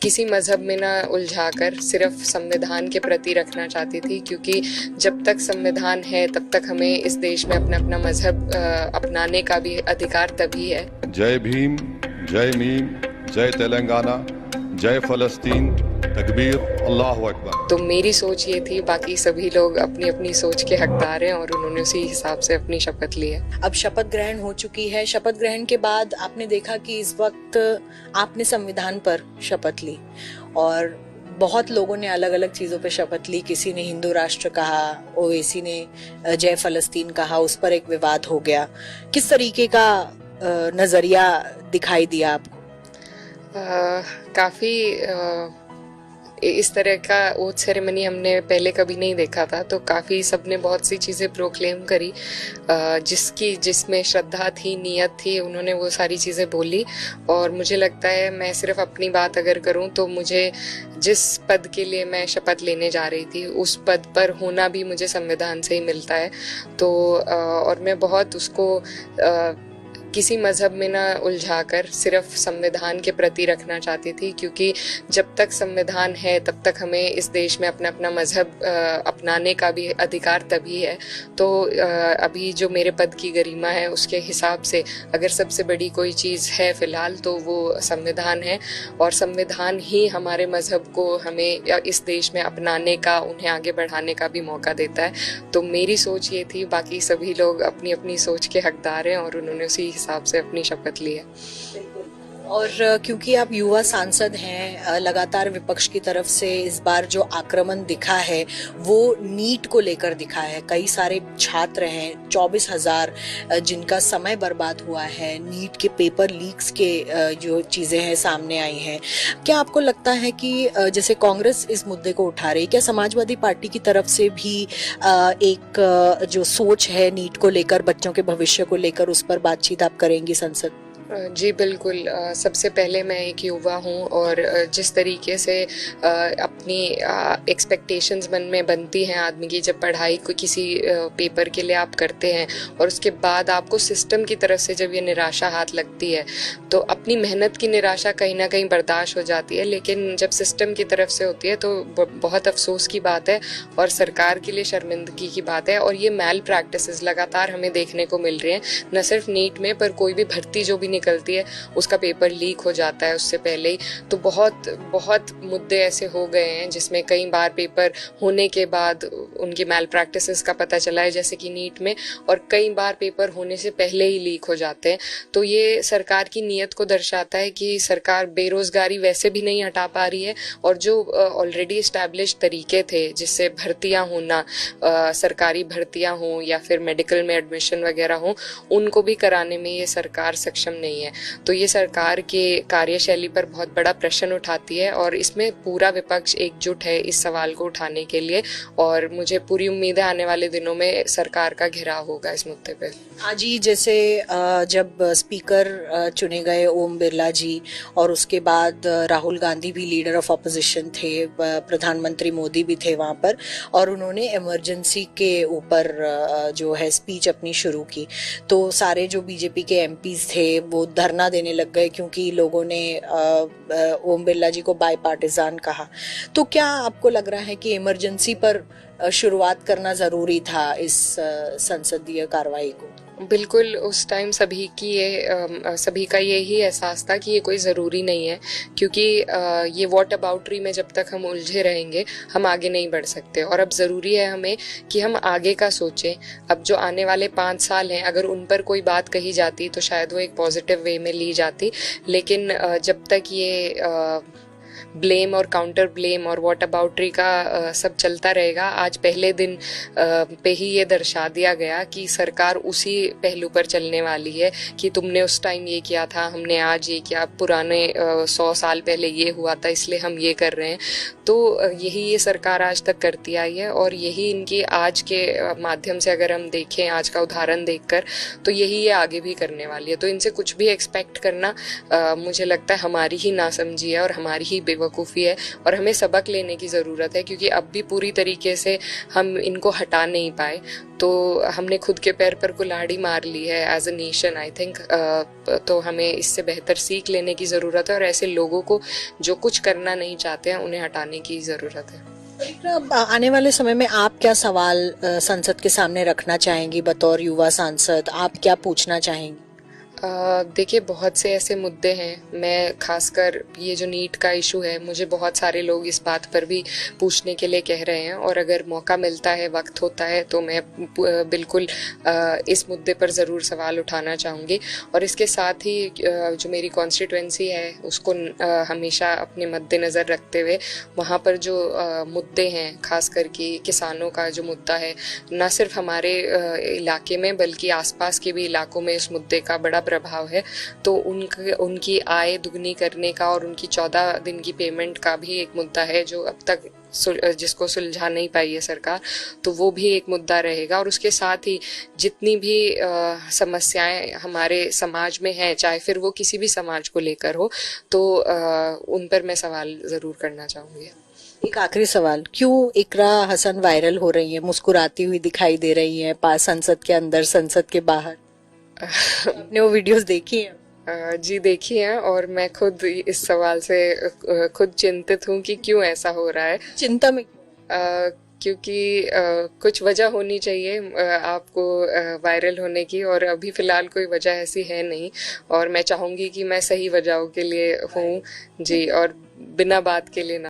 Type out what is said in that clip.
किसी मज़हब में ना उलझाकर सिर्फ संविधान के प्रति रखना चाहती थी, क्योंकि जब तक संविधान है तब तक हमें इस देश में अपना अपना मज़हब अपनाने का भी अधिकार तभी है। जय भीम, जय मीम, जय तेलंगाना, जय फलस्तीन, तकबीर, अल्लाह अकबर। तो मेरी सोच ये थी, बाकी सभी लोग अपनी अपनी सोच के हकदार हैं और उन्होंने उसी हिसाब से अपनी शपथ ली है। अब शपथ ग्रहण हो चुकी है। शपथ ग्रहण के बाद आपने देखा कि इस वक्त आपने संविधान पर शपथ ली और बहुत लोगों ने अलग अलग चीज़ों पे शपथ ली। किसी ने हिंदू राष्ट्र कहा, ओवैसी ने जय फलस्तीन कहा, उस पर एक विवाद हो गया। किस तरीके का नज़रिया दिखाई दिया आपको? काफ़ी इस तरह का ओथ सेरेमनी हमने पहले कभी नहीं देखा था, तो काफ़ी सबने बहुत सी चीज़ें प्रोक्लेम करी, जिसमें श्रद्धा थी, नियत थी, उन्होंने वो सारी चीज़ें बोली। और मुझे लगता है, मैं सिर्फ अपनी बात अगर करूं तो मुझे जिस पद के लिए मैं शपथ लेने जा रही थी उस पद पर होना भी मुझे संविधान से ही मिलता है। तो और मैं बहुत उसको किसी मज़हब में ना उलझाकर सिर्फ संविधान के प्रति रखना चाहती थी, क्योंकि जब तक संविधान है तब तक हमें इस देश में अपना अपना मज़हब अपनाने का भी अधिकार तभी है। तो अभी जो मेरे पद की गरिमा है उसके हिसाब से अगर सबसे बड़ी कोई चीज़ है फ़िलहाल तो वो संविधान है, और संविधान ही हमारे मज़हब को हमें इस देश में अपनाने का, उन्हें आगे बढ़ाने का भी मौका देता है। तो मेरी सोच ये थी, बाकी सभी लोग अपनी अपनी सोच के हकदार हैं और उन्होंने उसी हिसाब से अपनी शपथ ली है। और क्योंकि आप युवा सांसद हैं, लगातार विपक्ष की तरफ से इस बार जो आक्रमण दिखा है वो नीट को लेकर दिखा है। कई सारे छात्र हैं, 24,000 जिनका समय बर्बाद हुआ है, नीट के पेपर लीक्स के जो चीज़ें हैं सामने आई हैं। क्या आपको लगता है कि जैसे कांग्रेस इस मुद्दे को उठा रही, क्या समाजवादी पार्टी की तरफ से भी एक जो सोच है नीट को लेकर, बच्चों के भविष्य को लेकर, उस पर बातचीत आप करेंगी संसद? जी बिल्कुल। सबसे पहले मैं एक युवा हूँ और जिस तरीके से अपनी एक्सपेक्टेशंस मन में बनती हैं आदमी की, जब पढ़ाई को किसी पेपर के लिए आप करते हैं और उसके बाद आपको सिस्टम की तरफ से जब ये निराशा हाथ लगती है तो अपनी मेहनत की निराशा कहीं ना कहीं बर्दाश्त हो जाती है, लेकिन जब सिस्टम की तरफ से होती है तो बहुत अफसोस की बात है और सरकार के लिए शर्मिंदगी की बात है। और ये मैल प्रैक्टिसेस लगातार हमें देखने को मिल रही हैं, न सिर्फ नीट में पर कोई भी भर्ती जो भी निकलती है उसका पेपर लीक हो जाता है उससे पहले ही। तो बहुत बहुत मुद्दे ऐसे हो गए हैं जिसमें कई बार पेपर होने के बाद उनकी मैल प्रैक्टिसेस का पता चला है, जैसे कि नीट में, और कई बार पेपर होने से पहले ही लीक हो जाते हैं। तो ये सरकार की नीयत को दर्शाता है कि सरकार बेरोजगारी वैसे भी नहीं हटा पा रही है, और जो ऑलरेडी इस्टेब्लिश तरीके थे जिससे भर्तियां होना, सरकारी भर्तियां हों या फिर मेडिकल में एडमिशन वगैरह हों, उनको भी कराने में ये सरकार सक्षम नहीं है। तो ये सरकार के कार्यशैली पर बहुत बड़ा प्रश्न उठाती है और इसमें पूरा विपक्ष एकजुट है इस सवाल को उठाने के लिए, और मुझे पूरी उम्मीद है आने वाले दिनों में सरकार का घेराव होगा इस मुद्दे पे। आज ही जैसे जब स्पीकर चुने गए ओम बिरला जी, और उसके बाद राहुल गांधी भी लीडर ऑफ अपोजिशन थे, प्रधानमंत्री मोदी भी थे वहाँ पर, और उन्होंने इमरजेंसी के ऊपर जो है स्पीच अपनी शुरू की, तो सारे जो बीजेपी के एमपीज थे वो धरना देने लग गए क्योंकि लोगों ने ओम बिरला जी को बाई पार्टिजान कहा। तो क्या आपको लग रहा है कि इमरजेंसी पर शुरुआत करना ज़रूरी था इस संसदीय कार्रवाई को? बिल्कुल, उस टाइम सभी का यही एहसास था कि ये कोई ज़रूरी नहीं है, क्योंकि ये वॉट अबाउटरी में जब तक हम उलझे रहेंगे हम आगे नहीं बढ़ सकते। और अब ज़रूरी है हमें कि हम आगे का सोचें। अब जो आने वाले 5 साल हैं, अगर उन पर कोई बात कही जाती तो शायद वो एक पॉजिटिव वे में ली जाती, लेकिन जब तक ये ब्लेम और काउंटर ब्लेम और वॉट अबाउटरी का सब चलता रहेगा, आज पहले दिन पे ही ये दर्शा दिया गया कि सरकार उसी पहलू पर चलने वाली है कि तुमने उस टाइम ये किया था, हमने आज ये किया, पुराने 100 साल पहले ये हुआ था इसलिए हम ये कर रहे हैं। तो यही ये सरकार आज तक करती आई है, और यही इनकी आज के माध्यम से अगर हम देखें, आज का उदाहरण देखकर, तो यही ये आगे भी करने वाली है। तो इनसे कुछ भी एक्सपेक्ट करना मुझे लगता है हमारी ही नासमझी है और हमारी ही बेवकूफ़ी है, और हमें सबक लेने की ज़रूरत है, क्योंकि अब भी पूरी तरीके से हम इनको हटा नहीं पाए। तो हमने खुद के पैर पर कुल्हाड़ी मार ली है as a nation I think. तो हमें इससे बेहतर सीख लेने की ज़रूरत है और ऐसे लोगों को जो कुछ करना नहीं चाहते हैं उन्हें हटाने की ज़रूरत है। आने वाले समय में आप क्या सवाल संसद के सामने रखना चाहेंगी? बतौर युवा सांसद आप क्या पूछना चाहेंगी? देखिए, बहुत से ऐसे मुद्दे हैं, मैं खासकर ये जो नीट का इशू है, मुझे बहुत सारे लोग इस बात पर भी पूछने के लिए कह रहे हैं और अगर मौका मिलता है, वक्त होता है तो मैं बिल्कुल इस मुद्दे पर ज़रूर सवाल उठाना चाहूँगी। और इसके साथ ही जो मेरी कॉन्स्टिट्यूएंसी है उसको हमेशा अपने मद्देनज़र रखते हुए वहाँ पर जो मुद्दे हैं, खासकर कि किसानों का जो मुद्दा है, न सिर्फ हमारे इलाके में बल्कि आसपास के भी इलाकों में इस मुद्दे का बड़ा प्रभाव है, तो उनकी आय दुगनी करने का और उनकी 14 दिन की पेमेंट का भी एक मुद्दा है जो अब तक जिसको सुलझा नहीं पाई है सरकार, तो वो भी एक मुद्दा रहेगा। और उसके साथ ही जितनी भी समस्याएं हमारे समाज में हैं, चाहे फिर वो किसी भी समाज को लेकर हो, तो उन पर मैं सवाल ज़रूर करना चाहूँगी। एक आखिरी सवाल, क्यों इकरा हसन वायरल हो रही है, मुस्कुराती हुई दिखाई दे रही है, पास संसद के अंदर संसद के बाहर? आपने वो वीडियोस देखी हैं? जी देखी हैं और मैं खुद इस सवाल से खुद चिंतित हूँ कि क्यों ऐसा हो रहा है। चिंता में क्योंकि कुछ वजह होनी चाहिए आपको वायरल होने की, और अभी फ़िलहाल कोई वजह ऐसी है नहीं और मैं चाहूँगी कि मैं सही वजहों के लिए हूँ जी, और बिना बात के लिए ना।